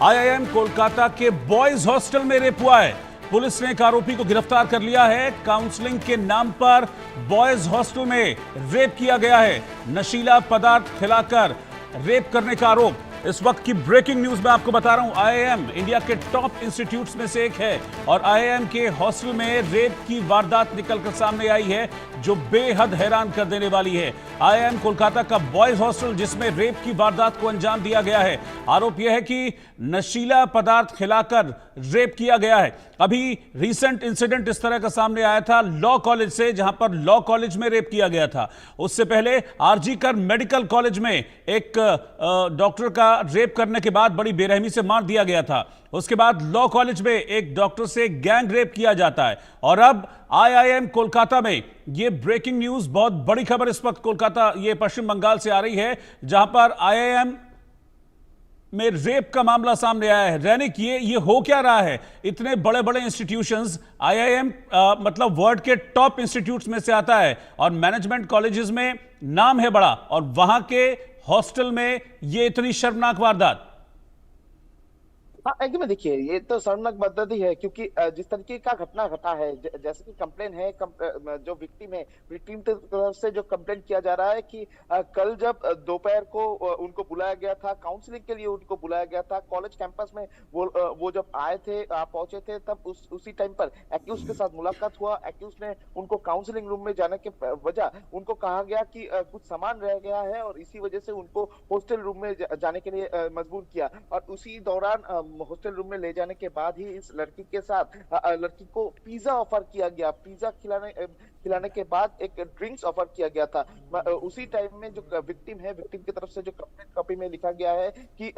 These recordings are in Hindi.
आईआईएम कोलकाता के बॉयज हॉस्टल में रेप हुआ है। पुलिस ने एक आरोपी को गिरफ्तार कर लिया है। काउंसलिंग के नाम पर बॉयज हॉस्टल में रेप किया गया है। नशीला पदार्थ खिलाकर रेप करने का आरोप। इस वक्त की ब्रेकिंग न्यूज में आपको बता रहा हूं, आईआईएम इंडिया के टॉप इंस्टीट्यूट्स में से एक है और आईआईएम के हॉस्टल में रेप की वारदात निकलकर सामने आई है जो बेहद हैरान कर देने वाली है। आईआईएम कोलकाता का बॉयज हॉस्टल जिसमें रेप की वारदात को अंजाम दिया गया है। आरोप यह है कि नशीला पदार्थ खिलाकर रेप किया गया है। अभी रिसेंट इंसिडेंट इस तरह का सामने आया था लॉ कॉलेज से, जहां पर लॉ कॉलेज में रेप किया गया था। उससे पहले आरजी कर मेडिकल कॉलेज में एक डॉक्टर का रेप करने के बाद बड़ी बेरहमी से मार दिया गया था। उसके बाद लॉ कॉलेज में एक डॉक्टर से गैंग रेप किया जाता है और अब आईआईएम कोलकाता में यह ब्रेकिंग न्यूज, बहुत बड़ी खबर इस वक्त कोलकाता, ये पश्चिम बंगाल से आ रही है, जहां पर आईआईएम में रेप का मामला सामने आया है। रैनिक, ये हो क्या रहा है? इतने बड़े बड़े इंस्टीट्यूशंस, आईआईएम मतलब वर्ल्ड के टॉप इंस्टीट्यूट्स में से आता है और मैनेजमेंट कॉलेजेस में नाम है बड़ा, और वहां के हॉस्टल में ये इतनी शर्मनाक वारदात। हाँ, एकदम देखिए, ये तो शर्मनाक बात ही है क्योंकि जिस तरीके का घटना घटा है, जैसे कि कंप्लेन है, जो विक्टिम है, विक्टिम की तरफ से जो कंप्लेन किया जा रहा है कि कल जब दोपहर को उनको बुलाया गया था, काउंसलिंग के लिए उनको बुलाया गया था कॉलेज कैंपस में, वो जब आए थे, पहुंचे थे, तब उसी टाइम पर एक्यूज के साथ मुलाकात हुआ। एक्यूज ने उनको काउंसलिंग रूम में जाने के वजह उनको कहा गया कि कुछ सामान रह गया है और इसी वजह से उनको हॉस्टल रूम में जाने के लिए मजबूर किया। और उसी दौरान हॉस्टल रूम में ले जाने के बाद ही इस लड़की के साथ लड़की को पिज्जा ऑफर किया गया। पिज्जा खिलाने के बाद एक ड्रिंक्स ऑफर किया गया था। उसी टाइम में जो विक्टिम है, विक्टिम की तरफ से जो कंप्लेंट कॉपी में लिखा गया है कि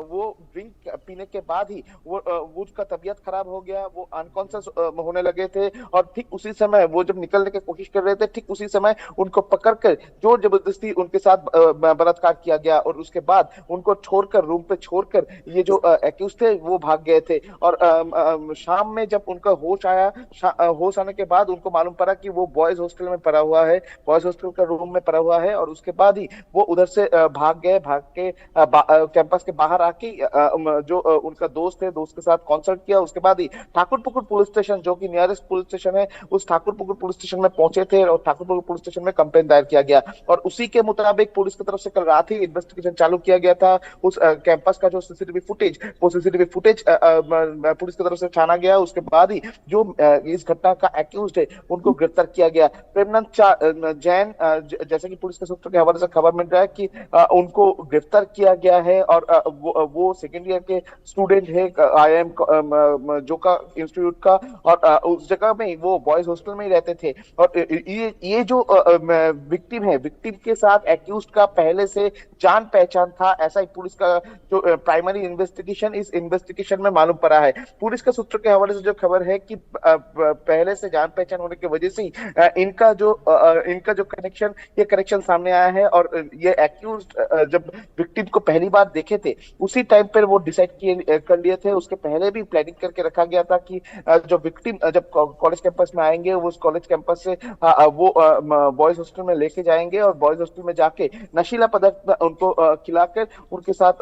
वो ड्रिंक पीने के बाद ही वो उसका तबीयत खराब हो गया, वो अनकॉन्शियस होने लगे थे और ठीक उसी समय वो जब निकलने की कोशिश कर रहे थे, ठीक उसी समय उनको पकड़कर जोर जबरदस्ती उनके साथ बलात्कार किया गया और उसके बाद उनको छोड़कर, रूम पे छोड़कर, ये जो एक्यूज थे वो भाग गए थे। और शाम में जब उनका होश आया, होश आने के बाद उनको मालूम पड़ा कि वो बॉयज हॉस्टल में पड़ा हुआ है, बॉयज हॉस्टल का रूम में पड़ा हुआ है। और उसके बाद ही वो उधर से भाग गए, भाग के कैंपस के बाहर आके जो उनका दोस्त है, दोस्त के साथ कंसल्ट किया। उसके बाद ही ठाकुरपुकुर पुलिस स्टेशन, जो कि नियरेस्ट पुलिस स्टेशन है, उस ठाकुरपुकुर पुलिस स्टेशन में पहुंचे थे और ठाकुरपुकुर पुलिस स्टेशन में कंप्लेंट दायर किया गया। और उसी के मुताबिक पुलिस की तरफ से कल रात ही इन्वेस्टिगेशन चालू किया गया था। उस कैंपस का जो सीसीटीवी फुटेज, वो सीसीटीवी फुटेज पुलिस की तरफ से छाना गया। उसके बाद ही जो इस घटना का एक्यूज्ड है उनको गिरफ्तार किया गया। प्रेमनंद जैन, जैसे कि पुलिस के सूत्रों के हवाले से खबर मिल रहा है कि उनको गिरफ्तार किया गया है और वो सेकेंड ईयर के स्टूडेंट है आईआईएम जोका इंस्टीट्यूट का, और उस जगह में वो बॉयज हॉस्टल में ही रहते थे। और ये जो विक्टिम है, विक्टिम के साथ एक्यूज्ड का पहले से जान पहचान था, ऐसा ही पुलिस का जो प्राइमरी इन्वेस्टिगेशन, इस इन्वेस्टिगेशन में मालूम पड़ा है। पुलिस के सूत्रों के हवाले से जो खबर है कि पहले से जान पहचान होने की वजह से ही इनका जो कनेक्शन, ये कनेक्शन सामने आया है। और ये एक्यूज्ड जब विक्टिम को पहली बार देखे थे, उसी टाइम पर वो डिसाइड कर लिए थे, उसके पहले भी प्लानिंग करके रखा गया था कि जो विक्टिम जब कॉलेज कैंपस में आएंगे, वो उस कॉलेज कैंपस से वो बॉयज हॉस्टल में लेके जाएंगे और बॉयज हॉस्टल में जाके नशीला पदार्थ उनको खिलाकर उनके साथ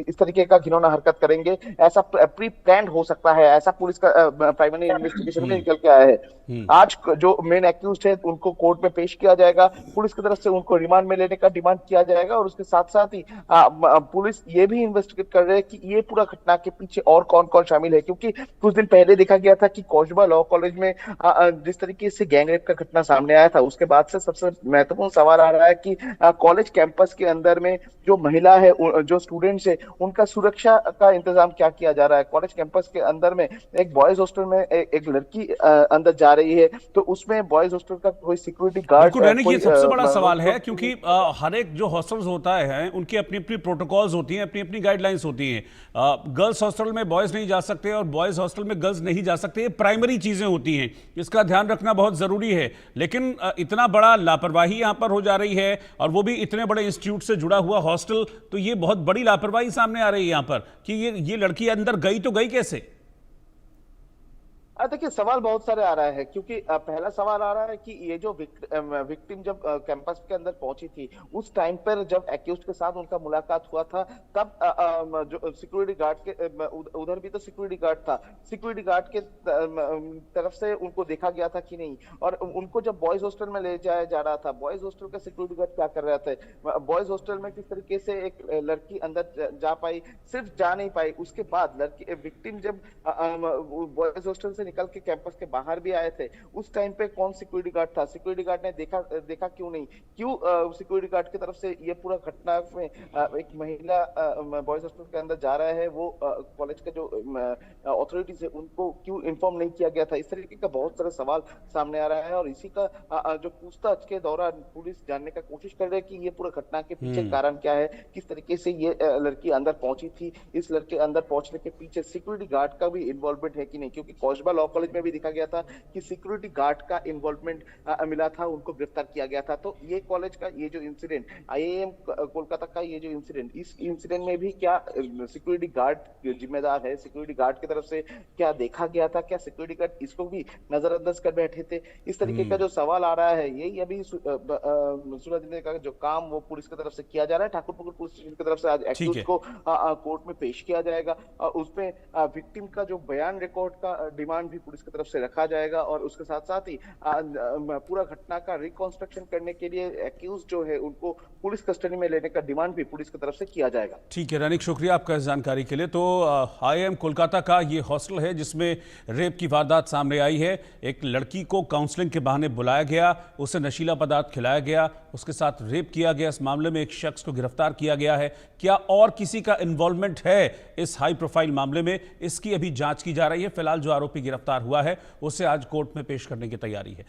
इस तरीके का घिनौना हरकत करेंगे। ऐसा प्री प्लान्ड हो सकता है, ऐसा पुलिस का प्राइमरी इन्वेस्टिगेशन में निकल के आया है। आज जो मेन एक्यूज्ड है उनको कोर्ट में पेश किया जाएगा, पुलिस की तरफ से उनको रिमांड में लेने का डिमांड किया जाएगा। और उसके साथ साथ ही पुलिस ये भी इन्वेस्टिगेट कर रहे हैं कि ये पूरा घटना के पीछे और कौन कौन शामिल है, क्योंकि कुछ दिन पहले देखा गया था कि कौशबा लॉ कॉलेज में जिस तरीके से गैंग रेप का घटना सामने आया था, उसके बाद से सबसे महत्वपूर्ण सवाल आ रहा है कि कॉलेज कैंपस के अंदर में जो महिला है, जो स्टूडेंट्स है, उनका सुरक्षा का इंतजाम क्या किया जा रहा है। कॉलेज कैंपस के अंदर में एक बॉयज हॉस्टल में एक लड़की अंदर जा रही है, तो उसमें बॉयज हॉस्टल का कोई सिक्योरिटी गार्ड, ये सबसे बड़ा सवाल है क्योंकि हर एक जो हॉस्टल्स होता है उनकी अपनी अपनी प्रोटोकॉल्स होती हैं, अपनी अपनी गाइडलाइंस होती हैं। गर्ल्स हॉस्टल में बॉयज नहीं जा सकते और बॉयज हॉस्टल में गर्ल्स नहीं जा सकते, ये प्राइमरी चीजें होती हैं, इसका ध्यान रखना बहुत जरूरी है। लेकिन इतना बड़ा लापरवाही यहां पर हो जा रही है, और वो भी इतने बड़े इंस्टीट्यूट से जुड़ा हुआ हॉस्टल, तो ये बहुत बड़ी लापरवाही सामने आ रही है यहां पर कि ये लड़की अंदर गई तो गई कैसे? देखिए सवाल बहुत सारे आ रहा है क्योंकि पहला सवाल आ रहा है कि ये जो विक्टिम जब कैंपस के अंदर पहुंची थी उस टाइम पर जब एक्यूज्ड के साथ उनका मुलाकात हुआ था तब जो सिक्योरिटी गार्ड के उधर भी तो सिक्योरिटी गार्ड था, सिक्योरिटी गार्ड के तरफ से उनको देखा गया था कि नहीं, और उनको जब बॉयज हॉस्टल में ले जाया जा रहा था बॉयज हॉस्टल का सिक्योरिटी गार्ड क्या कर रहे थे, बॉयज हॉस्टल में किस तरीके से एक लड़की अंदर जा पाई, सिर्फ जा नहीं पाई, उसके बाद लड़की विक्टिम जब बॉयज हॉस्टल से निकल के कैंपस के बाहर भी आए थे उस टाइम पे कौन सिक्योरिटी गार्ड था, सिक्योरिटी गार्ड ने देखा क्यों नहीं, क्यों सिक्योरिटी गार्ड की तरफ से ये पूरा घटना में एक महिला बॉयज हॉस्टल के अंदर जा रहा है वो कॉलेज के जो अथॉरिटीज है उनको क्यों इन्फॉर्म नहीं किया गया था। इस तरीके का बहुत सारे सवाल सामने आ रहा है और इसी का जो पूछताछ के दौरान पुलिस जानने का कोशिश कर रही है कि ये पूरा घटना के पीछे कारण क्या है, किस तरीके से ये लड़की अंदर पहुंची थी, इस लड़के अंदर पहुंचने के पीछे सिक्योरिटी गार्ड का भी इन्वॉल्वमेंट है कि नहीं, क्योंकि कौशबा लॉ कॉलेज में भी देखा गया था कि सिक्योरिटी गार्ड का इन्वॉल्वमेंट मिला था, उनको गिरफ्तार किया गया था। तो ये कॉलेज का ये जो इंसिडेंट आईआईएम कोलकाता का ये जो इंसिडेंट, इस इंसिडेंट में भी क्या सिक्योरिटी गार्ड जिम्मेदार है, सिक्योरिटी गार्ड की तरफ से क्या देखा गया था, क्या सिक्योरिटी गार्ड इसको भी नजरअंदाज कर बैठे थे, इस तरीके का जो सवाल आ रहा है यही अभी सूरज देने का जो काम वो पुलिस की तरफ से किया जा रहा है। ठाकुरपुकुर पुलिस स्टेशन की तरफ से आज एक्यूज को कोर्ट में पेश किया जाएगा और उसमें विक्टिम का जो बयान रिकॉर्ड का डिमांड भी पुलिस की तरफ से रखा जाएगा और उसके साथ साथ ही पूरा घटना का रिकॉन्स्ट्रक्शन करने के लिए एक्यूज जो है उनको पुलिस कस्टडी में लेने का डिमांड भी पुलिस की तरफ से किया जाएगा। ठीक है रनिक, शुक्रिया आपका इस जानकारी के लिए। तो आईआईएम कोलकाता का ये हॉस्टल है जिसमें रेप की वारदात सामने आई है। एक लड़की को काउंसलिंग के बहाने बुलाया गया, उसे नशीला पदार्थ खिलाया गया, उसके साथ रेप किया गया। इस मामले में एक शख्स को गिरफ्तार किया गया है। क्या और किसी का इन्वॉल्वमेंट है इस हाई प्रोफाइल मामले में, इसकी अभी जांच की जा रही है। फिलहाल जो आरोपी गिरफ्तार हुआ है उसे आज कोर्ट में पेश करने की तैयारी है।